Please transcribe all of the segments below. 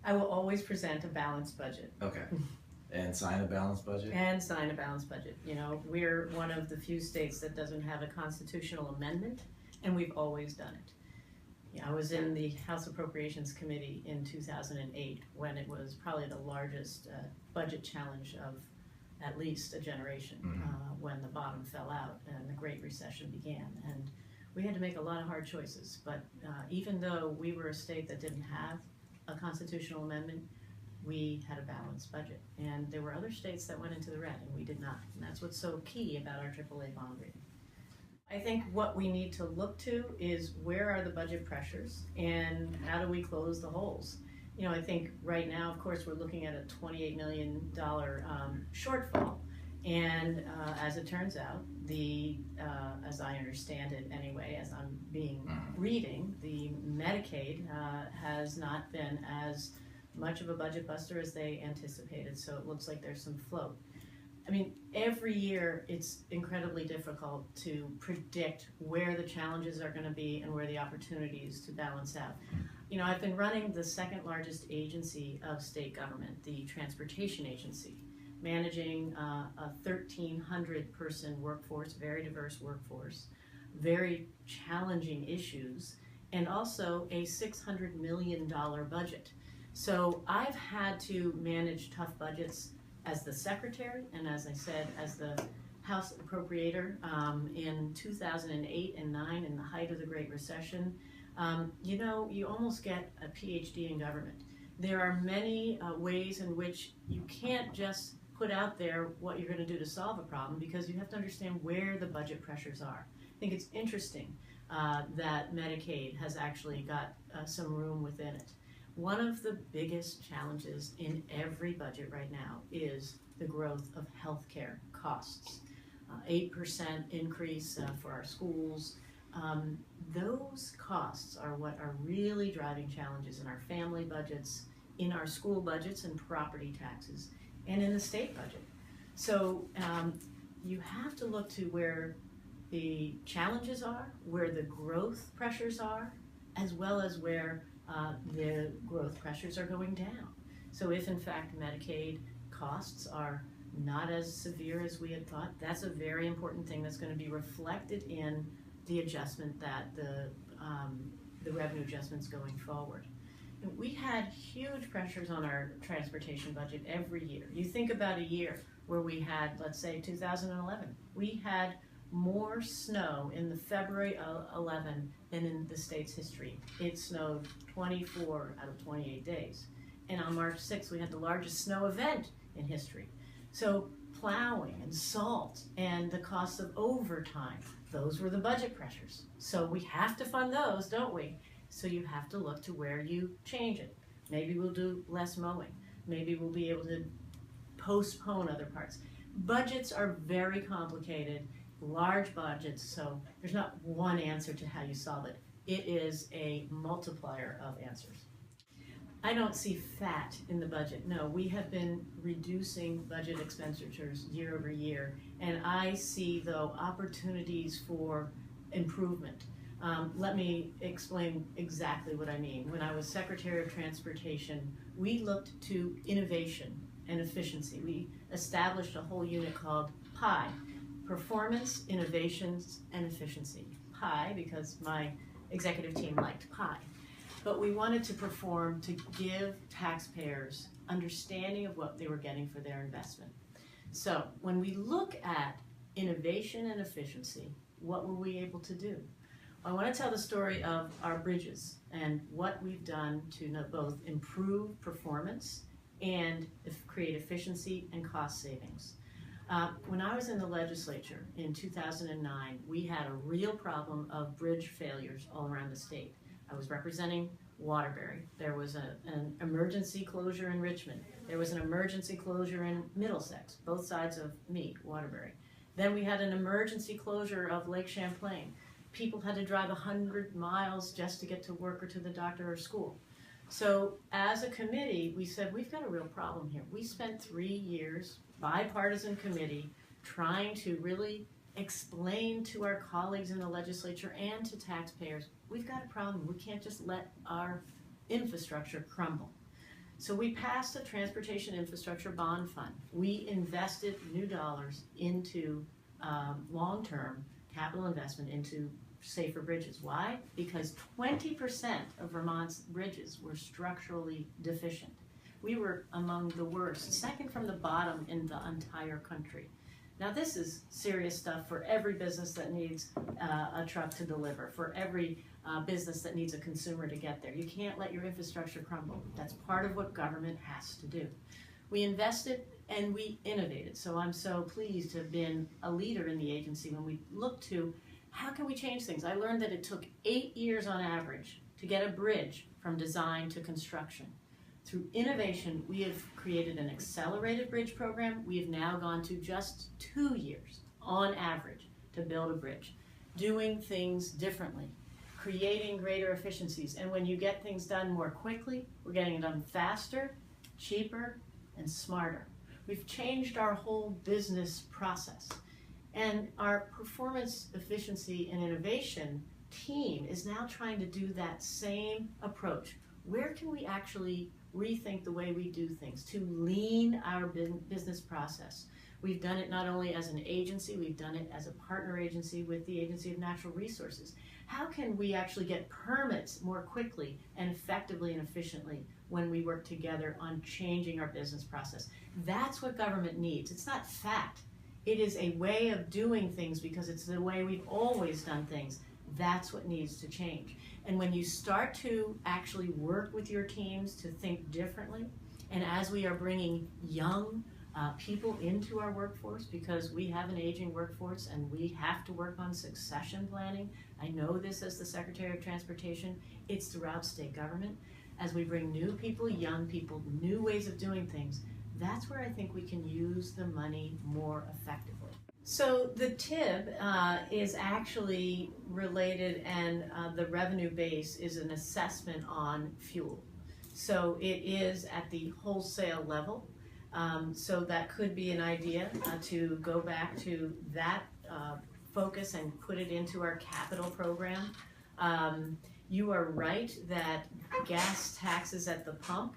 I will always present a balanced budget. Okay. And sign a balanced budget? And sign a balanced budget. You know, we're one of the few states that doesn't have a constitutional amendment, and we've always done it. Yeah, I was in the House Appropriations Committee in 2008 when it was probably the largest budget challenge of at least a generation, when the bottom fell out and the Great Recession began. And we had to make a lot of hard choices, but even though we were a state that didn't have a constitutional amendment, we had a balanced budget. And there were other states that went into the red, and we did not. And that's what's so key about our AAA bond rating. I think what we need to look to is where are the budget pressures and how do we close the holes? You know, I think right now, of course, we're looking at a $28 million shortfall. And as it turns out, as I understand it anyway, as I'm reading, the Medicaid has not been as much of a budget buster as they anticipated. So it looks like there's some float. I mean, every year it's incredibly difficult to predict where the challenges are going to be and where the opportunities to balance out. You know, I've been running the second largest agency of state government, the Transportation Agency, managing a 1,300 person workforce, very diverse workforce, very challenging issues, and also a $600 million budget. So I've had to manage tough budgets as the secretary, and as I said, as the House Appropriator in 2008 and 9, in the height of the Great Recession. You know, you almost get a PhD in government. There are many ways in which you can't just put out there what you're going to do to solve a problem, because you have to understand where the budget pressures are. I think it's interesting that Medicaid has actually got some room within it. One of the biggest challenges in every budget right now is the growth of healthcare costs. 8% increase for our schools. Those costs are what are really driving challenges in our family budgets, in our school budgets and property taxes, and in the state budget. So you have to look to where the challenges are, where the growth pressures are, as well as where the growth pressures are going down. So if in fact Medicaid costs are not as severe as we had thought, that's a very important thing that's going to be reflected in the adjustment that the revenue adjustments going forward. And we had huge pressures on our transportation budget every year. You think about a year where we had, let's say 2011, we had more snow in the February 11 than in the state's history. It snowed 24 out of 28 days. And on March 6th, we had the largest snow event in history. So plowing and salt and the cost of overtime, those were the budget pressures. So we have to fund those, don't we? So you have to look to where you change it. Maybe we'll do less mowing. Maybe we'll be able to postpone other parts. Budgets are very complicated, large budgets, so there's not one answer to how you solve it. It is a multiplier of answers. I don't see fat in the budget. No, we have been reducing budget expenditures year over year, and I see, though, opportunities for improvement. Let me explain exactly what I mean. When I was Secretary of Transportation, we looked to innovation and efficiency. We established a whole unit called PI, Performance, Innovations, and Efficiency. PI, because my executive team liked pie. But we wanted to perform to give taxpayers understanding of what they were getting for their investment. So when we look at innovation and efficiency, what were we able to do? I want to tell the story of our bridges and what we've done to both improve performance and create efficiency and cost savings. When I was in the legislature in 2009, we had a real problem of bridge failures all around the state. I was representing Waterbury. There was an emergency closure in Richmond. There was an emergency closure in Middlesex, both sides of me, Waterbury. Then we had an emergency closure of Lake Champlain. People had to drive 100 miles just to get to work or to the doctor or school. So as a committee, we said, we've got a real problem here. We spent 3 years, bipartisan committee, trying to really explain to our colleagues in the legislature and to taxpayers, we've got a problem. We can't just let our infrastructure crumble. So we passed a transportation infrastructure bond fund. We invested new dollars into long-term capital investment into safer bridges. Why? Because 20% of Vermont's bridges were structurally deficient. We were among the worst, second from the bottom in the entire country. Now this is serious stuff for every business that needs a truck to deliver, for every business that needs a consumer to get there. You can't let your infrastructure crumble. That's part of what government has to do. We invested and we innovated. So I'm so pleased to have been a leader in the agency when we looked to how can we change things. I learned that it took 8 years on average to get a bridge from design to construction. Through innovation, we have created an accelerated bridge program. We have now gone to just 2 years on average to build a bridge, doing things differently, creating greater efficiencies. And when you get things done more quickly, we're getting it done faster, cheaper, and smarter. We've changed our whole business process. And our performance, efficiency, and innovation team is now trying to do that same approach. Where can we actually rethink the way we do things to lean our business process? We've done it not only as an agency, we've done it as a partner agency with the Agency of Natural Resources. How can we actually get permits more quickly and effectively and efficiently when we work together on changing our business process? That's what government needs. It's not fat. It is a way of doing things because it's the way we've always done things. That's what needs to change. And when you start to actually work with your teams to think differently, and as we are bringing young people into our workforce, because we have an aging workforce and we have to work on succession planning. I know this as the Secretary of Transportation. It's throughout state government. As we bring new people, young people, new ways of doing things, that's where I think we can use the money more effectively. So the TIB is actually related, and the revenue base is an assessment on fuel. So it is at the wholesale level. So that could be an idea to go back to that focus and put it into our capital program. You are right that gas taxes at the pump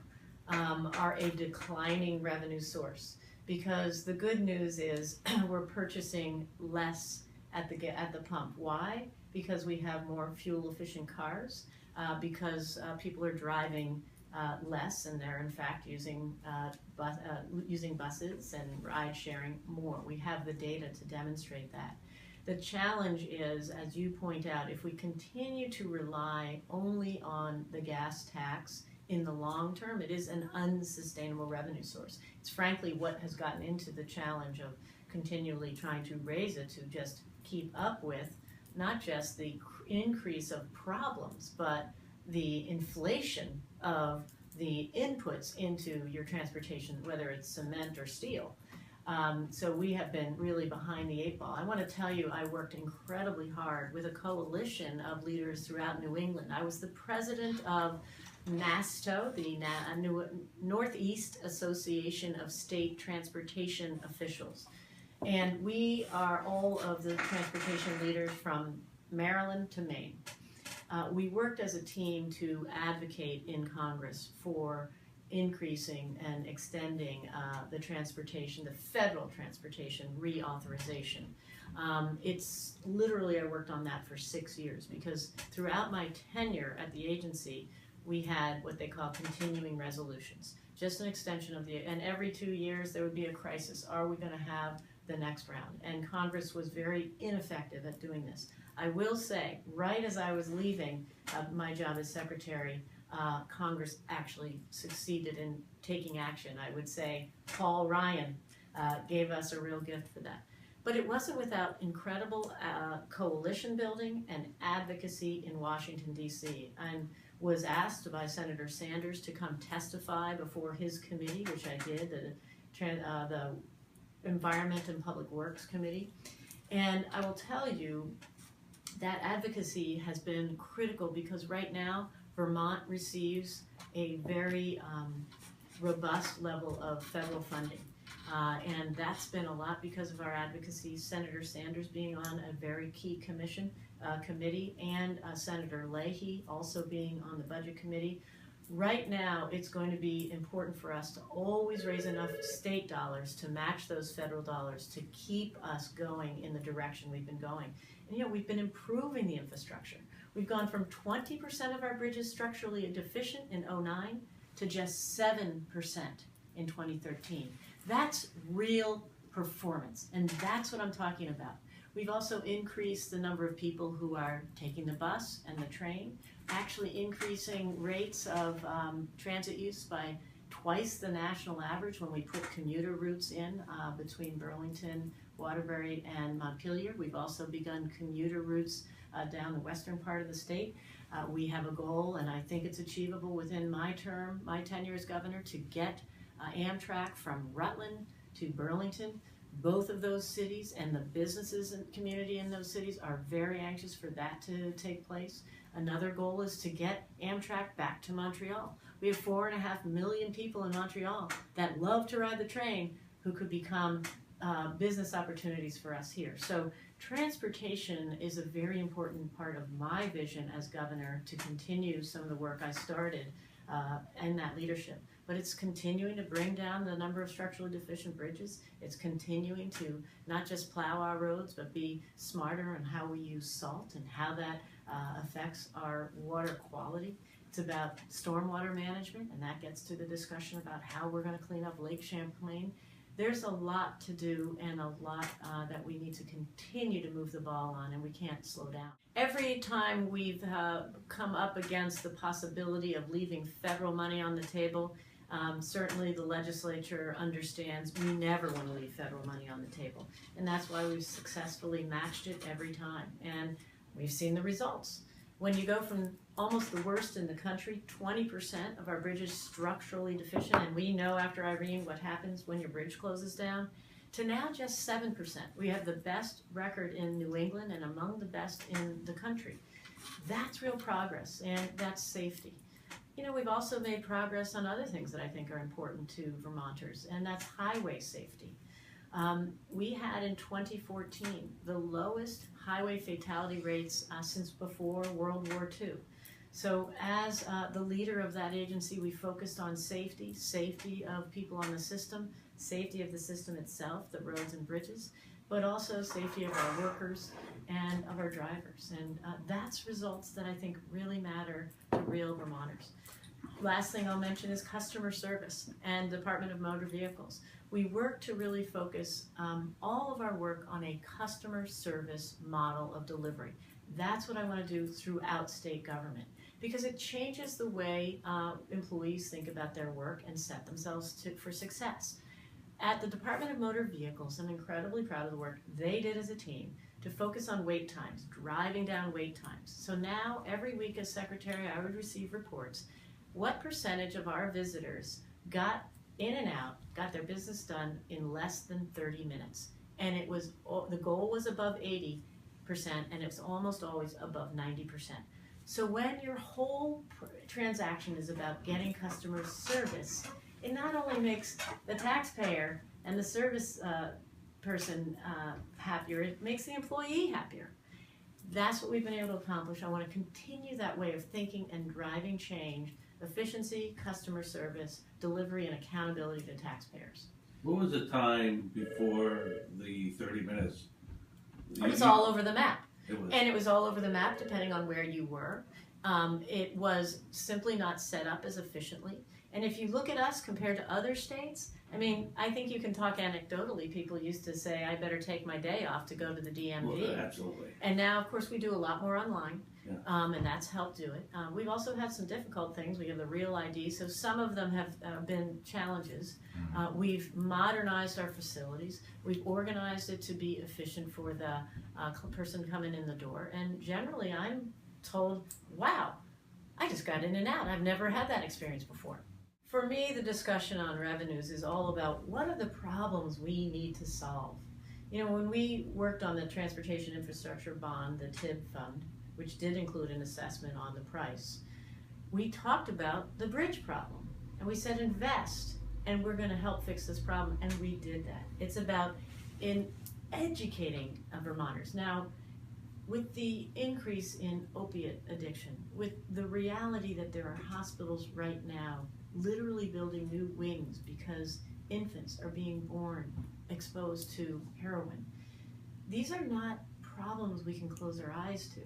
are a declining revenue source, because the good news is we're purchasing less at the pump. Why? Because we have more fuel efficient cars, because people are driving less, and they're in fact using buses and ride sharing more. We have the data to demonstrate that. The challenge is, as you point out, if we continue to rely only on the gas tax in the long term, it is an unsustainable revenue source. It's frankly what has gotten into the challenge of continually trying to raise it to just keep up with not just the increase of problems, but the inflation of the inputs into your transportation, whether it's cement or steel. So we have been really behind the 8 ball. I want to tell you, I worked incredibly hard with a coalition of leaders throughout New England. I was the president of NASTO, the Northeast Association of State Transportation Officials. And we are all of the transportation leaders from Maryland to Maine. We worked as a team to advocate in Congress for increasing and extending the federal transportation reauthorization. It's literally, I worked on that for 6 years, because throughout my tenure at the agency, we had what they call continuing resolutions, just an extension of and every 2 years there would be a crisis. Are we going to have the next round? And Congress was very ineffective at doing this. I will say, right as I was leaving my job as secretary, Congress actually succeeded in taking action. I would say Paul Ryan gave us a real gift for that. But it wasn't without incredible coalition building and advocacy in Washington, D.C. And was asked by Senator Sanders to come testify before his committee, which I did, the Environment and Public Works Committee. And I will tell you that advocacy has been critical, because right now Vermont receives a very robust level of federal funding. And that's been a lot because of our advocacy, Senator Sanders being on a very key committee, and Senator Leahy also being on the Budget Committee. Right now, it's going to be important for us to always raise enough state dollars to match those federal dollars to keep us going in the direction we've been going. And we've been improving the infrastructure. We've gone from 20% of our bridges structurally deficient in '09 to just 7% in 2013. That's real performance, and that's what I'm talking about. We've also increased the number of people who are taking the bus and the train, actually increasing rates of transit use by twice the national average when we put commuter routes in between Burlington, Waterbury, and Montpelier. We've also begun commuter routes down the western part of the state. We have a goal, and I think it's achievable within my tenure as governor, to get Amtrak from Rutland to Burlington. Both of those cities and the businesses and community in those cities are very anxious for that to take place. Another goal is to get Amtrak back to Montreal. We have 4.5 million people in Montreal that love to ride the train who could become business opportunities for us here. So transportation is a very important part of my vision as governor to continue some of the work I started in that leadership. But it's continuing to bring down the number of structurally deficient bridges. It's continuing to not just plow our roads, but be smarter on how we use salt and how that affects our water quality. It's about stormwater management, and that gets to the discussion about how we're going to clean up Lake Champlain. There's a lot to do and a lot that we need to continue to move the ball on, and we can't slow down. Every time we've come up against the possibility of leaving federal money on the table, certainly the legislature understands we never want to leave federal money on the table. And that's why we've successfully matched it every time. And we've seen the results. When you go from almost the worst in the country, 20% of our bridges structurally deficient, and we know after Irene what happens when your bridge closes down, to now just 7%. We have the best record in New England and among the best in the country. That's real progress, and that's safety. We've also made progress on other things that I think are important to Vermonters, and that's highway safety. We had in 2014 the lowest highway fatality rates since before World War II. So as the leader of that agency, we focused on safety of people on the system, safety of the system itself, the roads and bridges, but also safety of our workers and of our drivers. And that's results that I think really matter to real Vermonters. Last thing I'll mention is customer service and Department of Motor Vehicles. We work to really focus all of our work on a customer service model of delivery. That's what I want to do throughout state government, because it changes the way employees think about their work and set themselves for success. At the Department of Motor Vehicles, I'm incredibly proud of the work they did as a team to focus on wait times, driving down wait times. So now, every week as secretary, I would receive reports. What percentage of our visitors got in and out, got their business done in less than 30 minutes? And it was the goal was above 80%, and it's almost always above 90%. So when your whole transaction is about getting customer service, it not only makes the taxpayer and the service person happier, it makes the employee happier. That's what we've been able to accomplish. I want to continue that way of thinking and driving change: efficiency, customer service, delivery, and accountability to taxpayers. What was the time before the 30 minutes? It was all over the map. And it was all over the map depending on where you were. It was simply not set up as efficiently. And if you look at us compared to other states, I mean, I think you can talk anecdotally. People used to say, I better take my day off to go to the DMV. Well, absolutely. And now, of course, we do a lot more online, yeah. And that's helped do it. We've also had some difficult things. We have the Real ID, so some of them have been challenges. We've modernized our facilities. We've organized it to be efficient for the person coming in the door. And generally, I'm told, wow, I just got in and out. I've never had that experience before. For me, the discussion on revenues is all about what are the problems we need to solve. When we worked on the Transportation Infrastructure Bond, the TIB fund, which did include an assessment on the price, we talked about the bridge problem. And we said invest, and we're going to help fix this problem, and we did that. It's about educating Vermonters. Now, with the increase in opiate addiction, with the reality that there are hospitals right now literally building new wings because infants are being born exposed to heroin, these are not problems we can close our eyes to.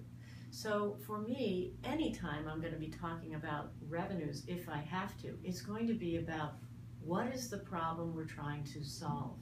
So for me, anytime I'm going to be talking about revenues, if I have to, it's going to be about what is the problem we're trying to solve.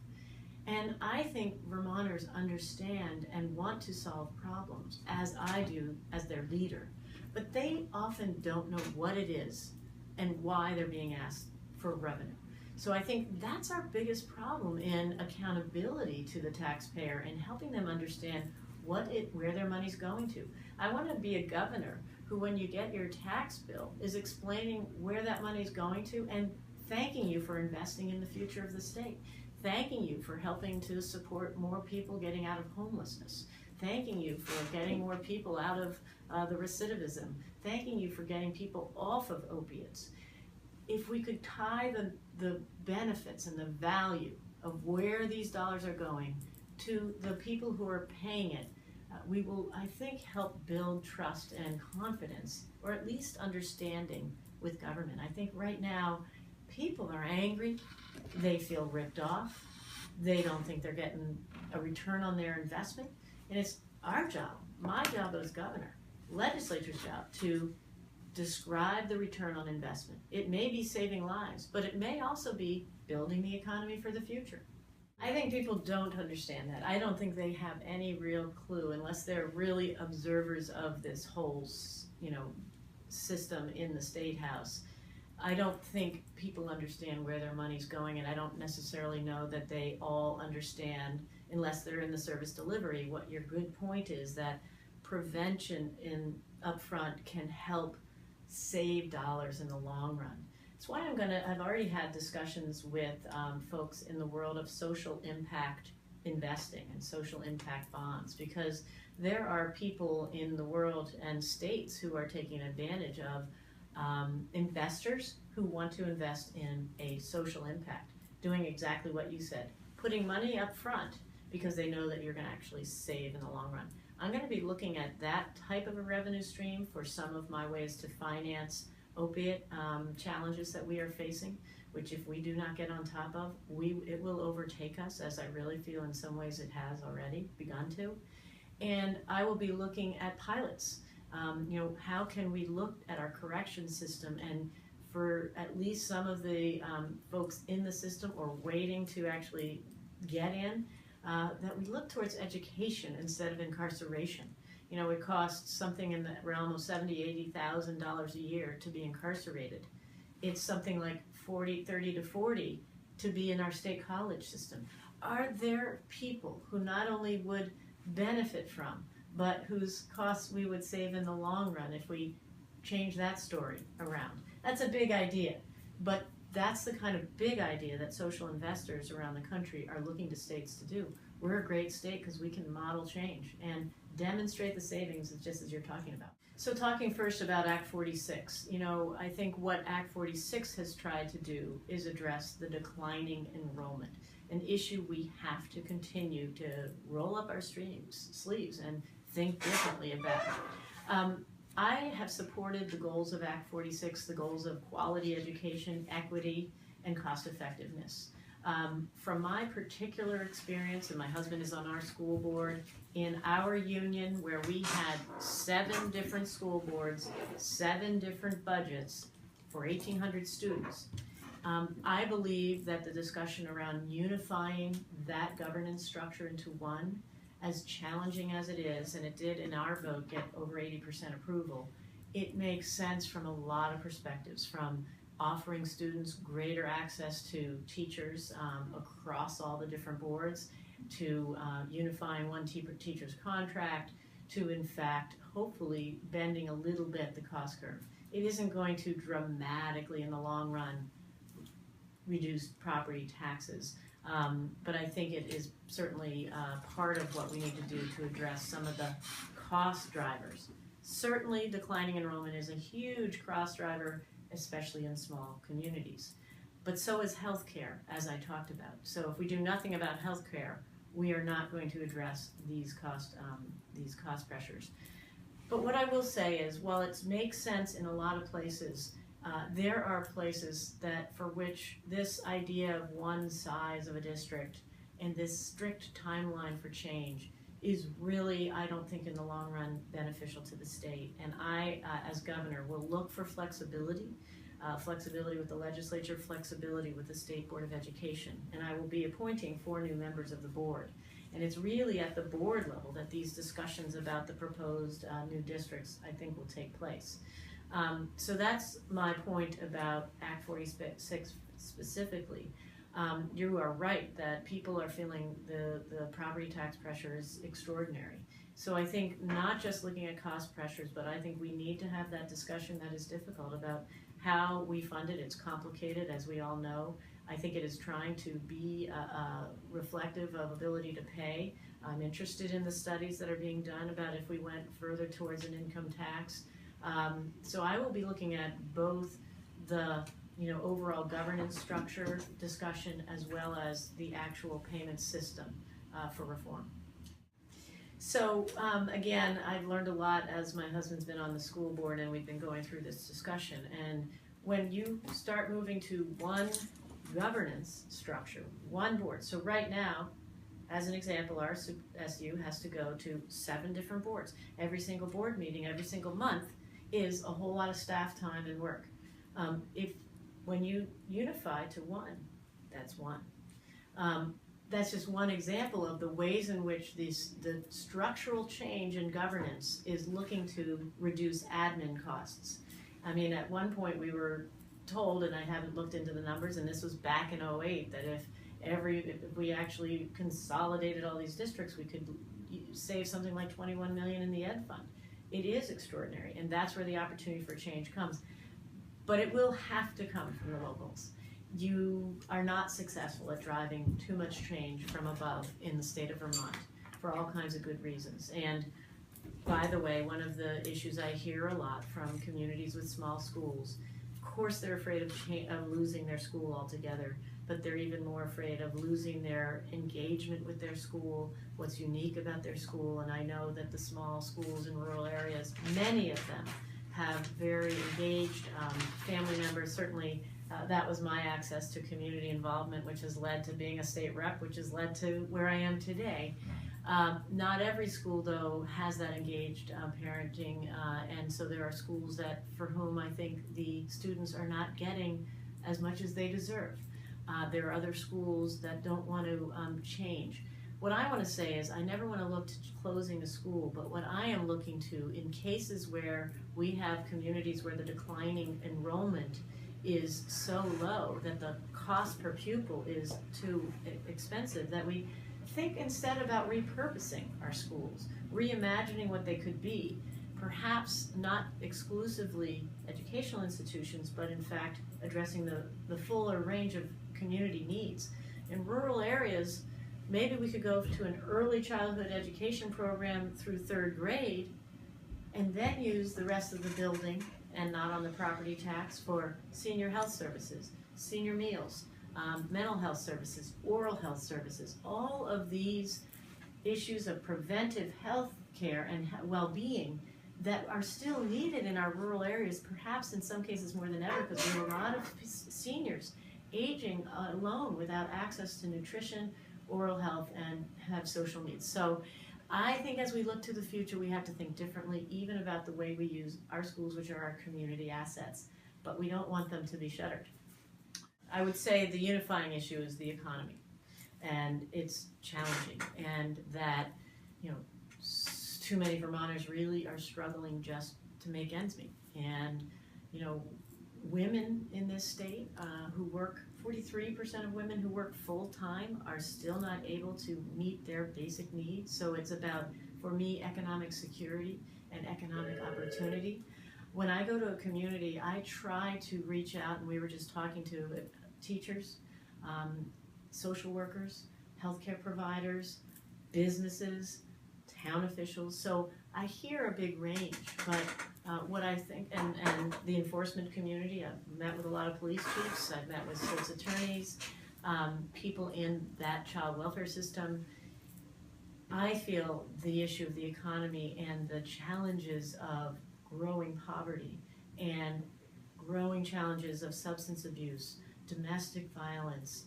And I think Vermonters understand and want to solve problems, as I do as their leader, but they often don't know what it is and why they're being asked for revenue. So I think that's our biggest problem in accountability to the taxpayer and helping them understand where their money's going to. I want to be a governor who, when you get your tax bill, is explaining where that money's going to and thanking you for investing in the future of the state, thanking you for helping to support more people getting out of homelessness, thanking you for getting more people out of the recidivism, thanking you for getting people off of opiates. If we could tie the benefits and the value of where these dollars are going to the people who are paying it, we will, I think, help build trust and confidence, or at least understanding with government. I think right now, people are angry, they feel ripped off, they don't think they're getting a return on their investment, and it's our job, my job as governor, legislature's job, to describe the return on investment. It may be saving lives, but it may also be building the economy for the future. I think people don't understand that. I don't think they have any real clue unless they're really observers of this whole, system in the State House. I don't think people understand where their money's going, and I don't necessarily know that they all understand, unless they're in the service delivery, what your good point is, that prevention upfront can help save dollars in the long run. That's why I've already had discussions with folks in the world of social impact investing and social impact bonds, because there are people in the world and states who are taking advantage of investors who want to invest in a social impact, doing exactly what you said, putting money up front because they know that you're going to actually save in the long run. I'm going to be looking at that type of a revenue stream for some of my ways to finance opiate challenges that we are facing, which if we do not get on top of, it will overtake us, as I really feel in some ways it has already begun to. And I will be looking at pilots. How can we look at our correction system, and for at least some of the folks in the system or waiting to actually get in, that we look towards education instead of incarceration. It costs something in the realm of $70,000, $80,000 a year to be incarcerated. It's something like $30 to $40 to be in our state college system. Are there people who not only would benefit from, but whose costs we would save in the long run if we change that story around? That's a big idea, but that's the kind of big idea that social investors around the country are looking to states to do. We're a great state because we can model change and demonstrate the savings, just as you're talking about. So talking first about Act 46, I think what Act 46 has tried to do is address the declining enrollment, an issue we have to continue to roll up our sleeves and think differently about. I have supported the goals of Act 46, the goals of quality education, equity, and cost effectiveness. From my particular experience, and my husband is on our school board, in our union where we had 7 different school boards, 7 different budgets for 1,800 students, I believe that the discussion around unifying that governance structure into one, as challenging as it is, and it did in our vote get over 80% approval, it makes sense from a lot of perspectives, from offering students greater access to teachers across all the different boards, to unifying one teacher's contract, to in fact, hopefully bending a little bit the cost curve. It isn't going to dramatically in the long run reduce property taxes, but I think it is certainly part of what we need to do to address some of the cost drivers. Certainly declining enrollment is a huge cost driver, especially in small communities. But so is healthcare, as I talked about. So if we do nothing about healthcare, we are not going to address these cost pressures. But what I will say is, while it makes sense in a lot of places, there are places that for which this idea of one size of a district and this strict timeline for change is really, I don't think in the long run, beneficial to the state. And I, as governor, will look for flexibility, flexibility with the legislature, flexibility with the State Board of Education. And I will be appointing 4 new members of the board. And it's really at the board level that these discussions about the proposed new districts, I think, will take place. So that's my point about Act 46 specifically. You are right that people are feeling the property tax pressure is extraordinary. So I think not just looking at cost pressures, but I think we need to have that discussion that is difficult about how we fund it. It's complicated, as we all know. I think it is trying to be reflective of ability to pay. I'm interested in the studies that are being done about if we went further towards an income tax. So I will be looking at both the overall governance structure discussion as well as the actual payment system for reform. So again, I've learned a lot as my husband's been on the school board and we've been going through this discussion. And when you start moving to one governance structure, one board. So right now, as an example, our SU has to go to 7 different boards. Every single board meeting, every single month is a whole lot of staff time and work. When you unify to one, that's one. That's just one example of the ways in which the structural change in governance is looking to reduce admin costs. I mean, at one point we were told, and I haven't looked into the numbers, and this was back in '08, that if we actually consolidated all these districts, we could save something like $21 million in the ed fund. It is extraordinary, and that's where the opportunity for change comes. But it will have to come from the locals. You are not successful at driving too much change from above in the state of Vermont for all kinds of good reasons. And by the way, one of the issues I hear a lot from communities with small schools, of course they're afraid of losing their school altogether, but they're even more afraid of losing their engagement with their school, what's unique about their school. And I know that the small schools in rural areas, many of them have very engaged family members. Certainly that was my access to community involvement, which has led to being a state rep, which has led to where I am today. Not every school, though, has that engaged parenting, and so there are schools that, for whom I think the students are not getting as much as they deserve. There are other schools that don't want to change. What I want to say is I never want to look to closing a school, but what I am looking to, in cases where we have communities where the declining enrollment is so low that the cost per pupil is too expensive, that we think instead about repurposing our schools, reimagining what they could be, perhaps not exclusively educational institutions, but in fact addressing the fuller range of community needs. In rural areas, maybe we could go to an early childhood education program through 3rd grade and then use the rest of the building and not on the property tax for senior health services, senior meals, mental health services, oral health services. All of these issues of preventive health care and well-being that are still needed in our rural areas, perhaps in some cases more than ever, because there are a lot of seniors aging alone without access to nutrition, oral health, and have social needs. So I think as we look to the future, we have to think differently, even about the way we use our schools, which are our community assets, but we don't want them to be shuttered. I would say the unifying issue is the economy, and it's challenging, and that, too many Vermonters really are struggling just to make ends meet. And, women in this state who work, 43% of women who work full-time are still not able to meet their basic needs. So it's about, for me, economic security and economic opportunity. When I go to a community, I try to reach out, and we were just talking to teachers, social workers, healthcare providers, businesses, town officials. So I hear a big range, but what I think, and the enforcement community, I've met with a lot of police chiefs, I've met with state's attorneys, people in that child welfare system. I feel the issue of the economy and the challenges of growing poverty and growing challenges of substance abuse, domestic violence,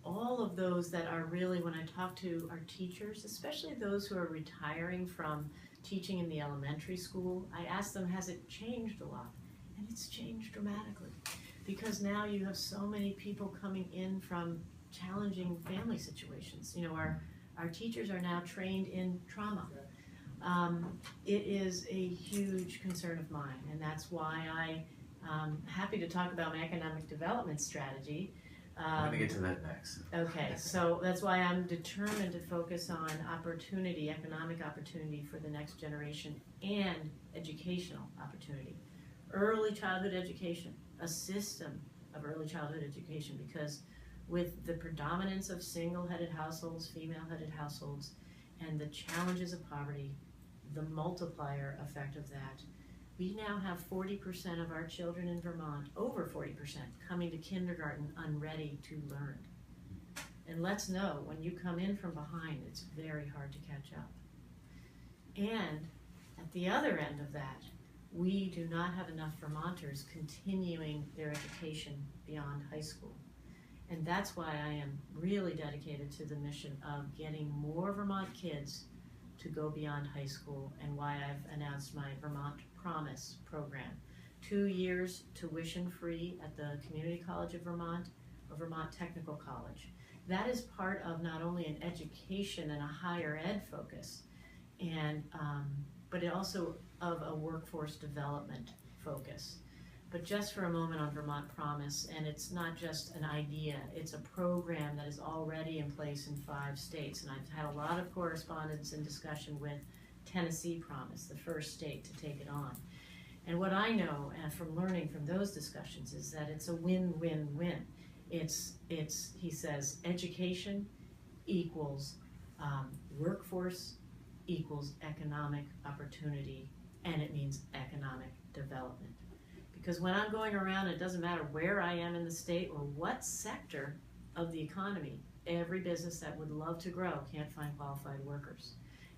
all of those that are really, when I talk to our teachers, especially those who are retiring from teaching in the elementary school, I ask them, has it changed a lot? And it's changed dramatically, because now you have so many people coming in from challenging family situations. You know, our teachers are now trained in trauma. It is a huge concern of mine, and that's why I'm happy to talk about my economic development strategy. I'm gonna get to that next. Okay, so that's why I'm determined to focus on opportunity, economic opportunity for the next generation, and educational opportunity. Early childhood education, a system of early childhood education, because with the predominance of single-headed households, female-headed households, and the challenges of poverty, the multiplier effect of that, we now have 40% of our children in Vermont, over 40%, coming to kindergarten unready to learn. And let's know, when you come in from behind, it's very hard to catch up. And at the other end of that, we do not have enough Vermonters continuing their education beyond high school. And that's why I am really dedicated to the mission of getting more Vermont kids to go beyond high school, and why I've announced my Vermont Promise program. 2 years tuition free at the Community College of Vermont or Vermont Technical College. That is part of not only an education and a higher ed focus, and but it also of a workforce development focus. But just for a moment on Vermont Promise, and it's not just an idea, it's a program that is already in place in 5 states, and I've had a lot of correspondence and discussion with Tennessee Promise, the first state to take it on. And what I know from learning from those discussions is that it's a win-win-win. It's he says, education equals workforce equals economic opportunity, and it means economic development. Because when I'm going around, it doesn't matter where I am in the state or what sector of the economy, every business that would love to grow can't find qualified workers.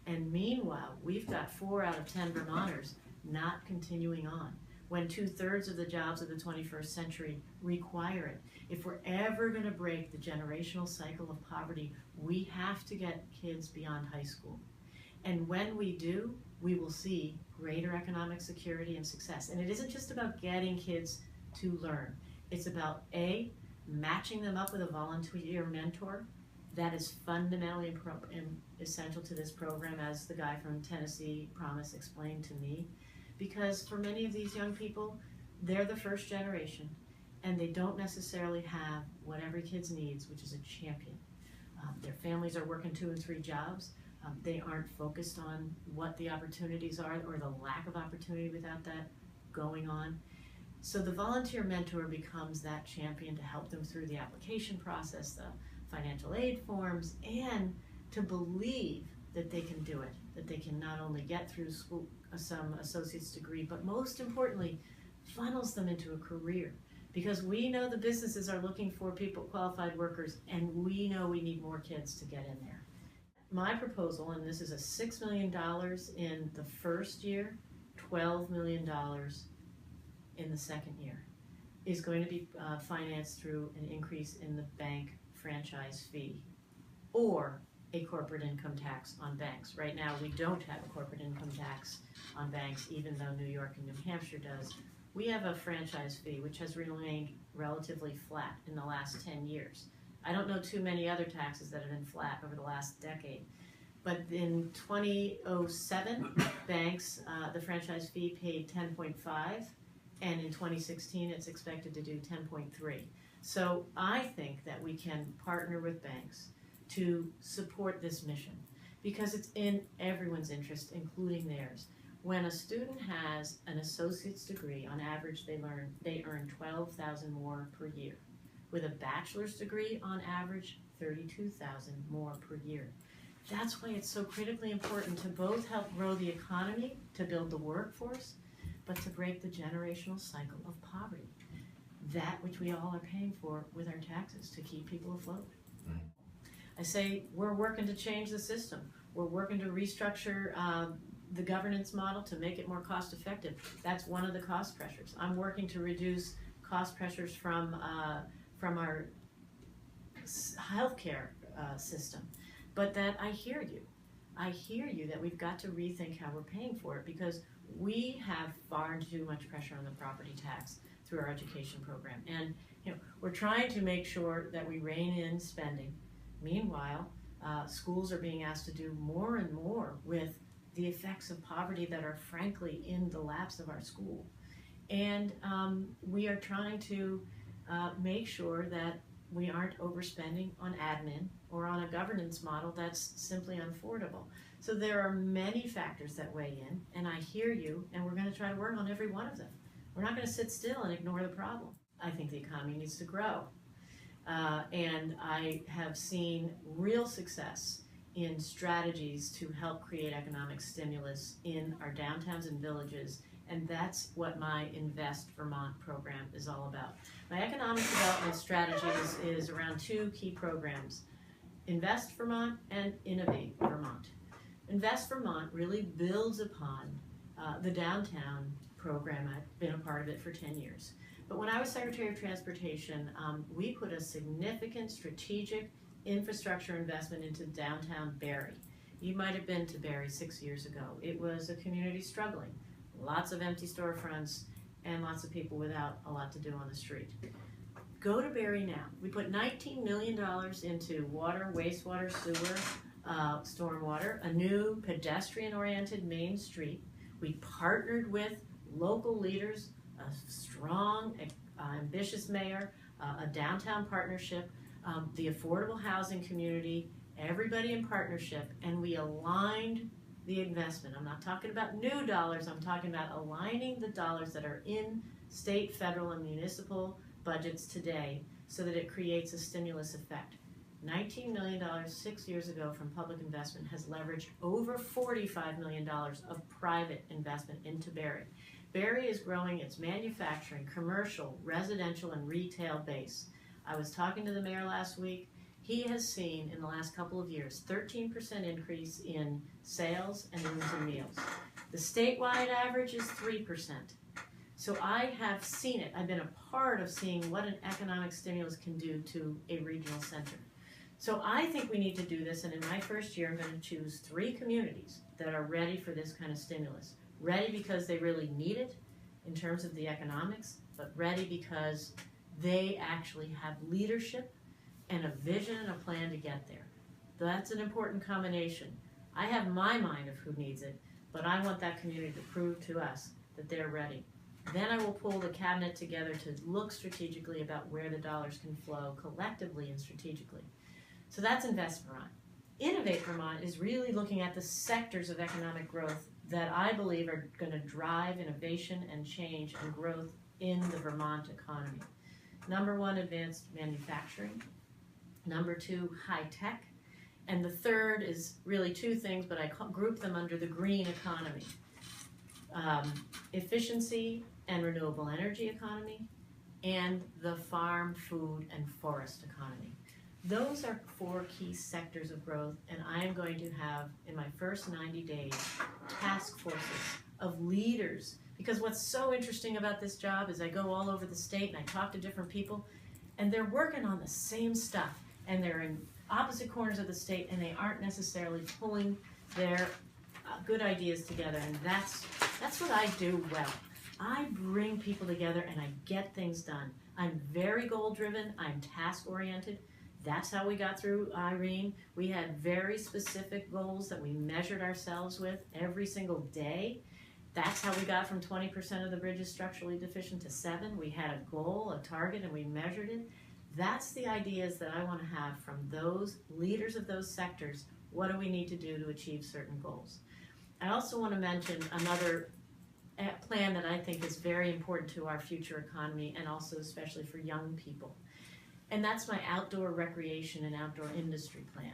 And meanwhile, we've got 4 out of 10 Vermonters not continuing on, when 2/3 of the jobs of the 21st century require it. If we're ever going to break the generational cycle of poverty, we have to get kids beyond high school. And when we do, we will see greater economic security and success. And it isn't just about getting kids to learn. It's about matching them up with a volunteer mentor. That is fundamentally essential to this program, as the guy from Tennessee Promise explained to me. Because for many of these young people, they're the first generation, and they don't necessarily have what every kid needs, which is a champion. Their families are working 2 and 3 jobs. They aren't focused on what the opportunities are, or the lack of opportunity without that going on. So the volunteer mentor becomes that champion to help them through the application process, the financial aid forms, and to believe that they can do it, that they can not only get through school, some associate's degree, but most importantly, funnels them into a career. Because we know the businesses are looking for people, qualified workers, and we know we need more kids to get in there. My proposal, and this is a $6 million in the first year, $12 million in the second year, is going to be financed through an increase in the bank franchise fee or a corporate income tax on banks. Right now, we don't have a corporate income tax on banks, even though New York and New Hampshire does. We have a franchise fee, which has remained relatively flat in the last 10 years. I don't know too many other taxes that have been flat over the last decade. But in 2007, banks, the franchise fee paid 10.5, and in 2016, it's expected to do 10.3. So I think that we can partner with banks to support this mission, because it's in everyone's interest, including theirs. When a student has an associate's degree, on average they earn $12,000 more per year. With a bachelor's degree, on average, $32,000 more per year. That's why it's so critically important to both help grow the economy, to build the workforce, but to break the generational cycle of poverty. That which we all are paying for with our taxes to keep people afloat. I say we're working to change the system. We're working to restructure the governance model to make it more cost effective. That's one of the cost pressures. I'm working to reduce cost pressures from our healthcare system. But that I hear you. I hear you that we've got to rethink how we're paying for it, because we have far too much pressure on the property tax through our education program. And we're trying to make sure that we rein in spending. Meanwhile, schools are being asked to do more and more with the effects of poverty that are frankly in the laps of our school. And we are trying to make sure that we aren't overspending on admin or on a governance model that's simply unaffordable. So there are many factors that weigh in, and I hear you, and we're going to try to work on every one of them. We're not going to sit still and ignore the problem. I think the economy needs to grow. And I have seen real success in strategies to help create economic stimulus in our downtowns and villages, and that's what my Invest Vermont program is all about. My economic development strategy is around two key programs: Invest Vermont and Innovate Vermont. Invest Vermont really builds upon the downtown program. I've been a part of it for 10 years. But when I was Secretary of Transportation, we put a significant strategic infrastructure investment into downtown Barrie. You might have been to Barrie 6 years ago. It was a community struggling. Lots of empty storefronts and lots of people without a lot to do on the street. Go to Barrie now. We put $19 million into water, wastewater, sewer, stormwater, a new pedestrian-oriented main street. We partnered with local leaders, a strong, ambitious mayor, a downtown partnership, the affordable housing community, everybody in partnership, and we aligned the investment. I'm not talking about new dollars, I'm talking about aligning the dollars that are in state, federal, and municipal budgets today so that it creates a stimulus effect. $19 million 6 years ago from public investment has leveraged over $45 million of private investment into Barrie. Barrie is growing its manufacturing, commercial, residential, and retail base. I was talking to the mayor last week. He has seen in the last couple of years 13% increase in sales and rooms and meals. The statewide average is 3%. So I have seen it. I've been a part of seeing what an economic stimulus can do to a regional center. So I think we need to do this, and in my first year I'm going to choose 3 communities that are ready for this kind of stimulus. Ready because they really need it in terms of the economics, but ready because they actually have leadership and a vision and a plan to get there. That's an important combination. I have my mind of who needs it, but I want that community to prove to us that they're ready. Then I will pull the cabinet together to look strategically about where the dollars can flow collectively and strategically. So that's Invest Vermont. Innovate Vermont is really looking at the sectors of economic growth that I believe are going to drive innovation and change and growth in the Vermont economy. Number 1, advanced manufacturing. Number 2, high tech. And the third is really 2 things, but I group them under the green economy. Efficiency and renewable energy economy, and the farm, food, and forest economy. Those are 4 key sectors of growth, and I am going to have, in my first 90 days, task forces of leaders. Because what's so interesting about this job is I go all over the state and I talk to different people, and they're working on the same stuff, and they're in opposite corners of the state, and they aren't necessarily pulling their good ideas together, and that's what I do well. I bring people together and I get things done. I'm very goal-driven, I'm task-oriented. That's how we got through Irene. We had very specific goals that we measured ourselves with every single day. That's how we got from 20% of the bridges structurally deficient to 7. We had a goal, a target, and we measured it. That's the ideas that I want to have from those leaders of those sectors. What do we need to do to achieve certain goals? I also want to mention another plan that I think is very important to our future economy, and also especially for young people. And that's my outdoor recreation and outdoor industry plan.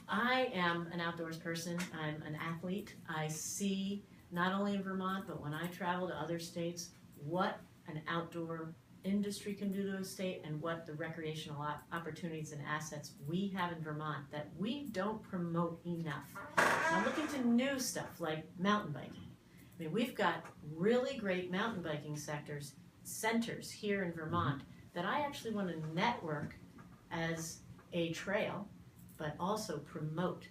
I am an outdoors person. I'm an athlete. I see, not only in Vermont, but when I travel to other states, what an outdoor industry can do to a state and what the recreational opportunities and assets we have in Vermont that we don't promote enough. I'm looking to new stuff like mountain biking. I mean, we've got really great mountain biking centers here in Vermont that I actually want to network as a trail, but also promote.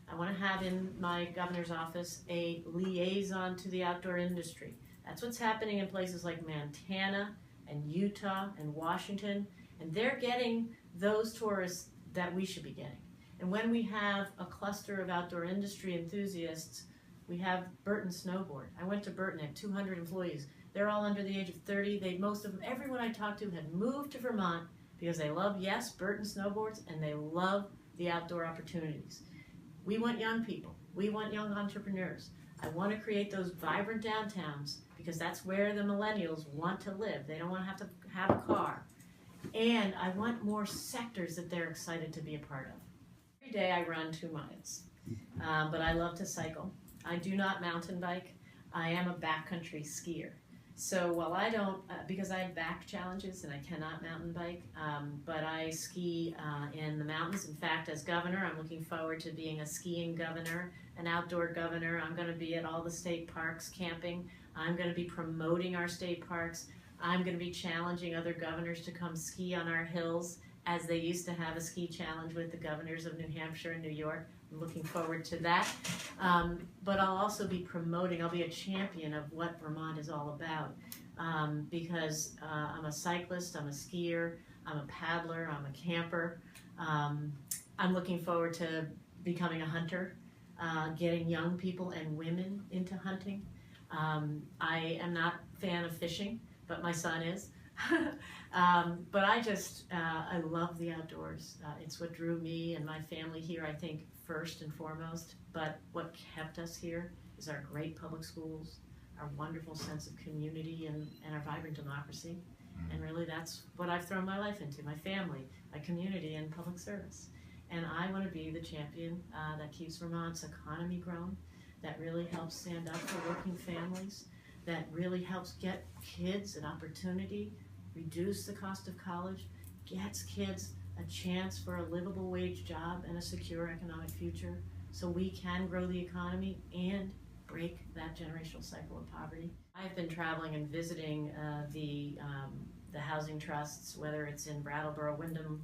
I want to have in my governor's office a liaison to the outdoor industry. That's what's happening in places like Montana and Utah and Washington, and they're getting those tourists that we should be getting. And when we have a cluster of outdoor industry enthusiasts, we have Burton Snowboard. I went to Burton, they have 200 employees. They're all under the age of 30. Most of them, everyone I talked to had moved to Vermont because they love, yes, Burton Snowboards, and they love the outdoor opportunities. We want young people. We want young entrepreneurs. I want to create those vibrant downtowns because that's where the millennials want to live. They don't want to have a car. And I want more sectors that they're excited to be a part of. Every day I run 2 miles, but I love to cycle. I do not mountain bike. I am a backcountry skier. So while I don't, because I have back challenges and I cannot mountain bike, but I ski in the mountains. In fact, as governor, I'm looking forward to being a skiing governor, an outdoor governor. I'm going to be at all the state parks camping. I'm going to be promoting our state parks. I'm going to be challenging other governors to come ski on our hills, as they used to have a ski challenge with the governors of New Hampshire and New York. I'm looking forward to that. But I'll also be promoting, I'll be a champion of what Vermont is all about, because I'm a cyclist, I'm a skier, I'm a paddler, I'm a camper. I'm looking forward to becoming a hunter, getting young people and women into hunting. I am not a fan of fishing, but my son is. But I love the outdoors. It's what drew me and my family here, I think, first and foremost. But what kept us here is our great public schools, our wonderful sense of community, and our vibrant democracy. And really that's what I've thrown my life into, my family, my community, and public service. And I want to be the champion that keeps Vermont's economy growing, that really helps stand up for working families, that really helps get kids an opportunity, reduce the cost of college, gets kids a chance for a livable wage job and a secure economic future so we can grow the economy and break that generational cycle of poverty. I've been traveling and visiting the housing trusts, whether it's in Brattleboro, Wyndham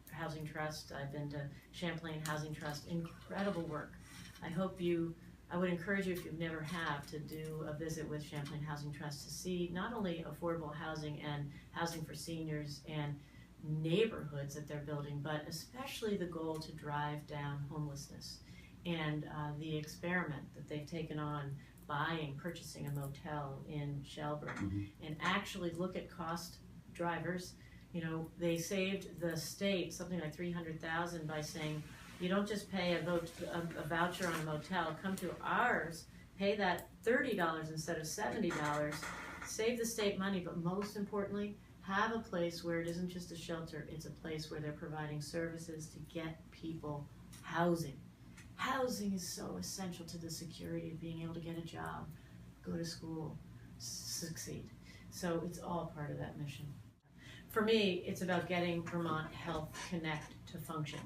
Housing Trust, I've been to Champlain Housing Trust, incredible work. I would encourage you, if you've never have, to do a visit with Champlain Housing Trust to see not only affordable housing and housing for seniors and neighborhoods that they're building, but especially the goal to drive down homelessness and the experiment that they've taken on purchasing a motel in Shelburne and actually look at cost drivers. You know, they saved the state something like $300,000 by saying, you don't just pay a voucher on a motel, come to ours, pay that $30 instead of $70, save the state money, but most importantly, have a place where it isn't just a shelter, it's a place where they're providing services to get people housing. Housing is so essential to the security of being able to get a job, go to school, succeed. So it's all part of that mission. For me, it's about getting Vermont Health Connect to function.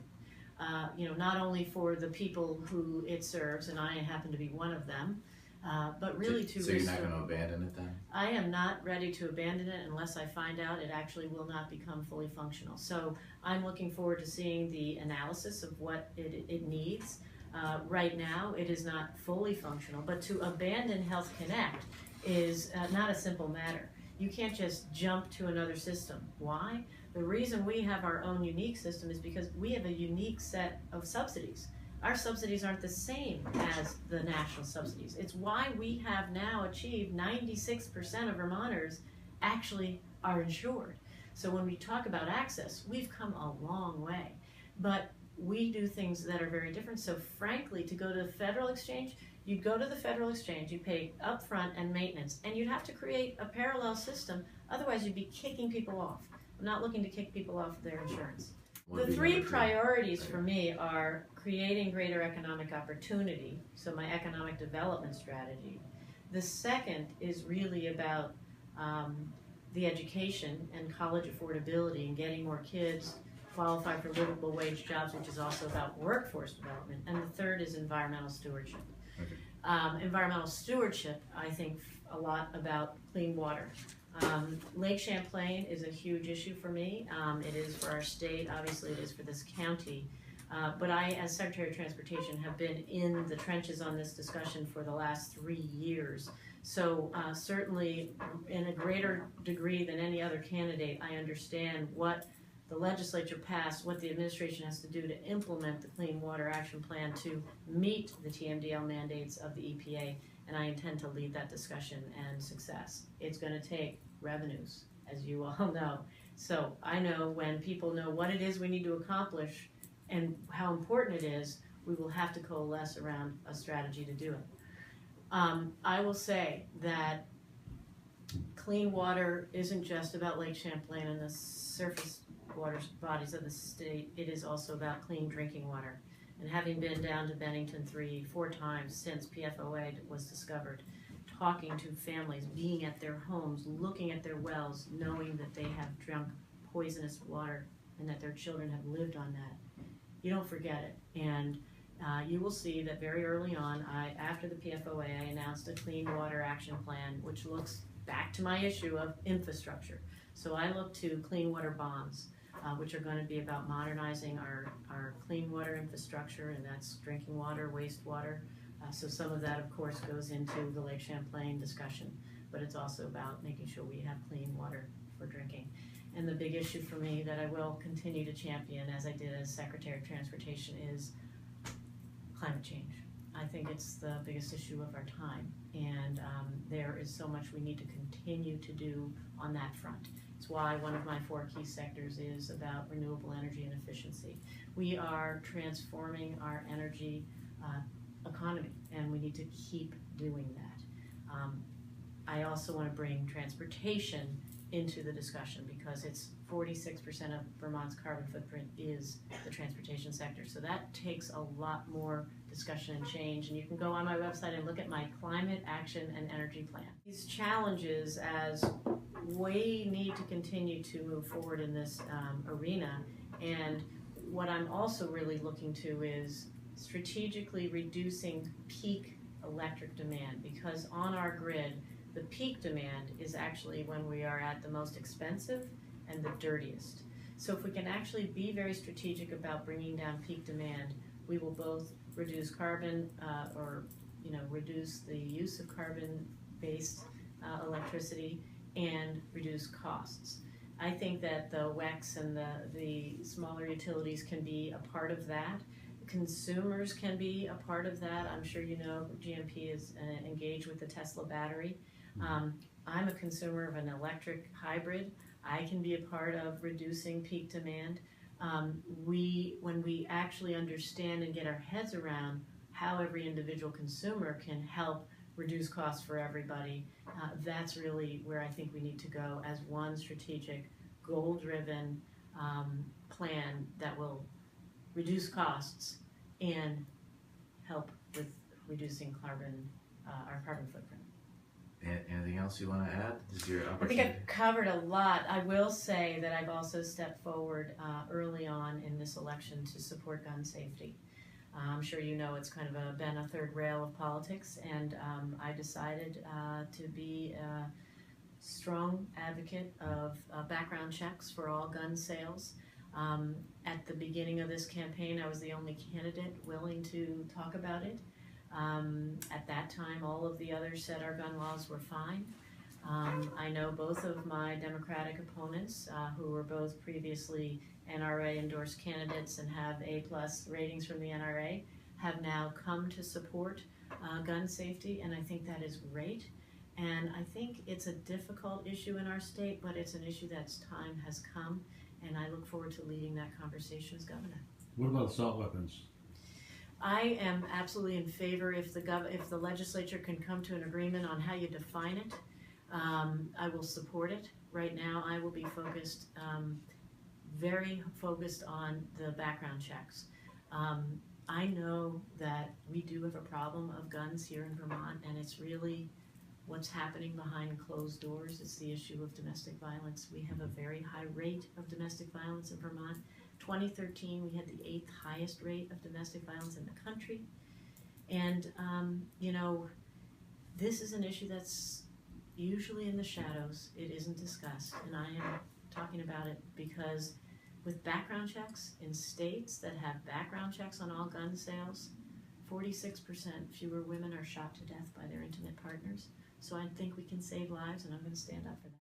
Not only for the people who it serves, and I happen to be one of them, but really to So you're not going to abandon it then? I am not ready to abandon it unless I find out it actually will not become fully functional. So I'm looking forward to seeing the analysis of what it needs. Right now, it is not fully functional, but to abandon Health Connect is not a simple matter. You can't just jump to another system. Why? The reason we have our own unique system is because we have a unique set of subsidies. Our subsidies aren't the same as the national subsidies. It's why we have now achieved 96% of Vermonters actually are insured. So when we talk about access, we've come a long way. But we do things that are very different. So frankly, to go to the federal exchange, you'd go to the federal exchange, you pay upfront and maintenance, and you'd have to create a parallel system. Otherwise, you'd be kicking people off. I'm not looking to kick people off their insurance. The three priorities for me are creating greater economic opportunity, so my economic development strategy. The second is really about the education and college affordability and getting more kids qualified for livable wage jobs, which is also about workforce development. And the third is environmental stewardship. Okay. Environmental stewardship, I think a lot about clean water. Lake Champlain is a huge issue for me. It is for our state, obviously it is for this county. But I, as Secretary of Transportation, have been in the trenches on this discussion for the last 3 years. So certainly in a greater degree than any other candidate, I understand what the legislature passed, what the administration has to do to implement the Clean Water Action Plan to meet the TMDL mandates of the EPA, and I intend to lead that discussion and success. It's going to take revenues, as you all know. So I know when people know what it is we need to accomplish and how important it is, we will have to coalesce around a strategy to do it. I will say that clean water isn't just about Lake Champlain and the surface water bodies of the state. It is also about clean drinking water. And having been down to Bennington 3-4 times since PFOA was discovered, talking to families, being at their homes, looking at their wells, knowing that they have drunk poisonous water and that their children have lived on that, you don't forget it. And you will see that very early on, after the PFOA, I announced a Clean Water Action Plan, which looks back to my issue of infrastructure. So I look to clean water bonds, which are going to be about modernizing our clean water infrastructure, and that's drinking water, wastewater. So some of that, of course, goes into the Lake Champlain discussion, but it's also about making sure we have clean water for drinking. And the big issue for me that I will continue to champion, as I did as Secretary of Transportation, is climate change. I think it's the biggest issue of our time, and there is so much we need to continue to do on that front. It's why one of my 4 key sectors is about renewable energy and efficiency. We are transforming our energy economy, and we need to keep doing that. I also want to bring transportation into the discussion because it's 46% of Vermont's carbon footprint is the transportation sector. So that takes a lot more discussion and change. And you can go on my website and look at my climate action and energy plan. These challenges, as we need to continue to move forward in this arena. And what I'm also really looking to is strategically reducing peak electric demand, because on our grid, the peak demand is actually when we are at the most expensive and the dirtiest. So if we can actually be very strategic about bringing down peak demand, we will both reduce carbon reduce the use of carbon-based electricity and reduce costs. I think that the WECs and the smaller utilities can be a part of that. Consumers can be a part of that. I'm sure you know GMP is engaged with the Tesla battery. I'm a consumer of an electric hybrid. I can be a part of reducing peak demand. When we actually understand and get our heads around how every individual consumer can help reduce costs for everybody, that's really where I think we need to go as one strategic, goal-driven plan that will reduce costs and help with reducing our carbon footprint. Anything else you want to add? This is your I opportunity. think I've covered a lot. I will say that I've also stepped forward early on in this election to support gun safety. I'm sure you know it's kind of been a third rail of politics, and I decided to be a strong advocate of background checks for all gun sales. At the beginning of this campaign, I was the only candidate willing to talk about it. At that time, all of the others said our gun laws were fine. I know both of my Democratic opponents, who were both previously NRA-endorsed candidates and have A+ ratings from the NRA, have now come to support gun safety, and I think that is great. And I think it's a difficult issue in our state, but it's an issue that's time has come, and I look forward to leading that conversation as governor. What about assault weapons? I am absolutely in favor if the legislature can come to an agreement on how you define it. I will support it. Right now, I will be focused, very focused on the background checks. I know that we do have a problem of guns here in Vermont, and it's really what's happening behind closed doors. It's the issue of domestic violence. We have a very high rate of domestic violence in Vermont. 2013, we had the 8th highest rate of domestic violence in the country. And, you know, this is an issue that's usually in the shadows. It isn't discussed. And I am talking about it because with background checks in states that have background checks on all gun sales, 46% fewer women are shot to death by their intimate partners. So I think we can save lives, and I'm going to stand up for that.